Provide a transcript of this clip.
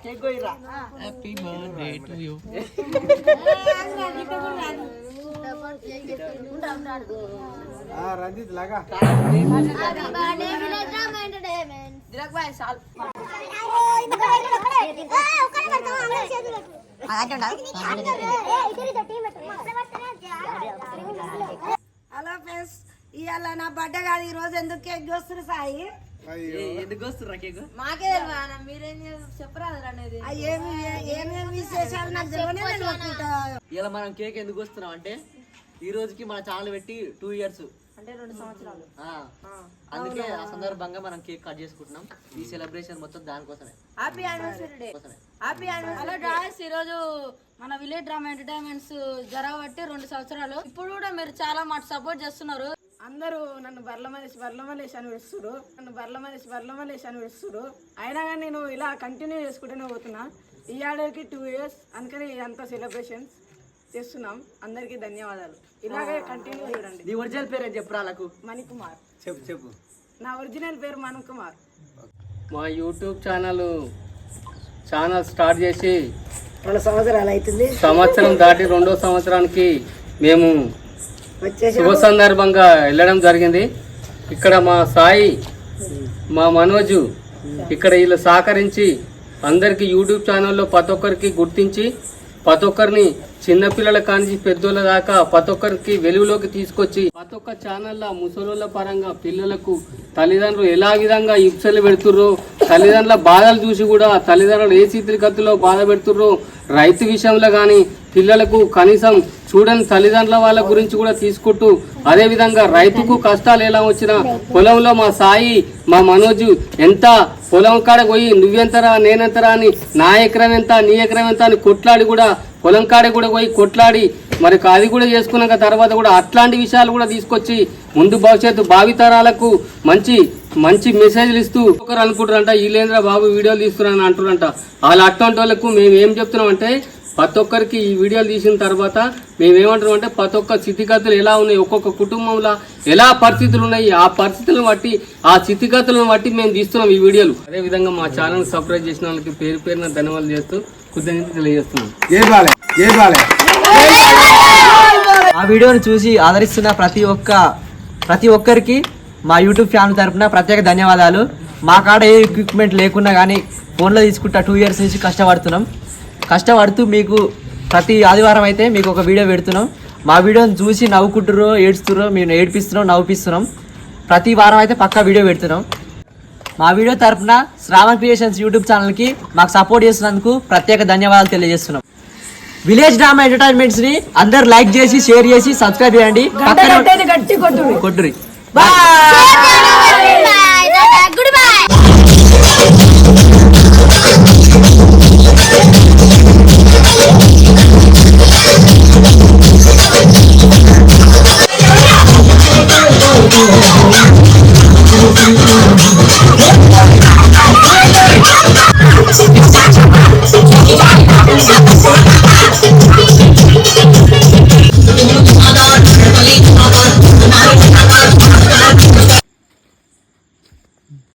Happy birthday to you. Ranjith లాగా hello friends, ఇవాళ నా బర్త్డే కాదు, ఈ రోజు ఎందుకు కేక్ కోస్తున్నారు సాయి? ఎందుకు వస్తుర్రా కేక్? మాకే మీరేం చెప్పరాదు అనేది ఏమేమి విశేషాలు నాకు తెలియదు. ఇలా మనం కేక్ ఎందుకు వస్తున్నాం అంటే ఈ రోజుకి మన ఛానల్ పెట్టి 2 years, అంటే 2 సంవత్సరాలు. అందుకే ఆ సందర్భంగా మనం కేక్ కట్ చేసుకుంటున్నాం. ఈ సెలబ్రేషన్ మొత్తం దానికోసమే. Happy anniversary day. Happy anniversary. Hello guys, ఈ రోజు మన విలేజ్ డ్రామా ఎంటర్టైన్మెంట్స్ జరగబట్టి 2 సంవత్సరాలు. ఇప్పుడు కూడా మీరు చాలా మాట సపోర్ట్ చేస్తున్నారు. అందరూ నన్ను బర్లమనేసి అని పిలుస్తున్నారు, అయినా కానీ నేను ఇలా కంటిన్యూ చేసుకుంటూనే పోతున్నా. ఈ ఏడాదికి 2 years, అందుకని అంత సెలబ్రేషన్స్ చేస్తున్నాం. అందరికీ ధన్యవాదాలు. ఇలాగే కంటిన్యూ చూడండి. నీ ఒరిజినల్ పేరు ఏం చెప్పరా వాళ్ళకు? మణికుమార్. చెప్పు. నా ఒరిజినల్ పేరు మణికుమార్. మా యూట్యూబ్ ఛానల్ స్టార్ట్ చేసి 2 సంవత్సరాలు అవుతుంది. సంవత్సరం దాటి 2వ సంవత్సరానికి మేము శుభ సందర్భంగా వెళ్ళడం జరిగింది. ఇక్కడ మా సాయి, మా మనోజు ఇక్కడ వీళ్ళు సహకరించి అందరికీ యూట్యూబ్ ఛానల్లో ప్రతి ఒక్కరికి గుర్తించి ప్రతి ఒక్కరిని చిన్నపిల్లల కానించి పెద్దోళ్ళ దాకా ప్రతి ఒక్కరికి వెలుగులోకి తీసుకొచ్చి ప్రతి ఒక్క ఛానల్లో ముసలోళ్ళ పరంగా పిల్లలకు తల్లిదండ్రులు ఎలా విధంగా హింసలు పెడుతుర్రో, తల్లిదండ్రుల బాధలు చూసి కూడా తల్లిదండ్రులు ఏ స్థితిగతుల్లో బాధ పెడుతుర్రో, రైతు విషయంలో కానీ పిల్లలకు కనీసం చూడని తల్లిదండ్రుల వాళ్ళ గురించి కూడా తీసుకుంటూ, అదేవిధంగా రైతుకు కష్టాలు ఎలా వచ్చినా పొలంలో మా సాయి, మా మనోజు ఎంత పొలం కాడ పోయి నువ్వెంతరా నేనెంతరా అని, నా ఎకరం ఎంత నీ ఎకరం ఎంత అని కొట్లాడి కూడా పొలం కాడ కూడా పోయి కొట్లాడి మరి అది కూడా చేసుకున్నాక తర్వాత కూడా అట్లాంటి విషయాలు కూడా తీసుకొచ్చి ముందు భవిష్యత్తు భావితరాలకు మంచి మంచి మెసేజ్లు ఇస్తూ ఒకరు అనుకుంటారంట వీళ్ళేంద్ర బాబు వీడియోలు తీస్తున్నారని అంటారంట. వాళ్ళు అట్లాంటి వాళ్ళకు మేము ఏం చెప్తున్నాం అంటే ప్రతి ఒక్కరికి ఈ వీడియోలు తీసిన తర్వాత మేమేమంటున్నాం అంటే ప్రతి ఒక్క స్థితిగతులు ఎలా ఉన్నాయి, ఒక్కొక్క కుటుంబంలో ఎలా పరిస్థితులు ఉన్నాయి, ఆ పరిస్థితులను బట్టి ఆ స్థితిగతులను బట్టి మేము తీస్తున్నాం ఈ వీడియోలు. అదేవిధంగా మా ఛానల్ సబ్స్క్రైబ్ చేసిన వాళ్ళకి పేరు పేరున ధన్యవాదాలు చేస్తూ కృతజ్ఞతలు తెలియజేస్తున్నాం. ఆ వీడియోను చూసి ఆదరిస్తున్న ప్రతి ఒక్కరికి మా యూట్యూబ్ ఛానల్ తరఫున ప్రత్యేక ధన్యవాదాలు. మా కాడ ఏ ఎక్విప్మెంట్ లేకున్నా కానీ ఫోన్లో తీసుకుంటా 2 years నుంచి కష్టపడుతూ మీకు ప్రతి ఆదివారం అయితే మీకు ఒక వీడియో పెడుతున్నాం. మా వీడియోని చూసి నవ్వుకుంటుర్రో ఏడుస్తుర్రో, మేము ఏడిపిస్తున్నాం నవ్వుపిస్తున్నాం. ప్రతి వారం అయితే పక్కా వీడియో పెడుతున్నాం. మా వీడియో తరఫున శ్రావణ్ క్రియేషన్స్ యూట్యూబ్ ఛానల్కి మాకు సపోర్ట్ చేసినందుకు ప్రత్యేక ధన్యవాదాలు తెలియజేస్తున్నాం. విలేజ్ డ్రామా ఎంటర్టైన్మెంట్స్ ని అందరు లైక్ చేసి షేర్ చేసి సబ్స్క్రైబ్ చేయండి. కొట్టురి. Good by.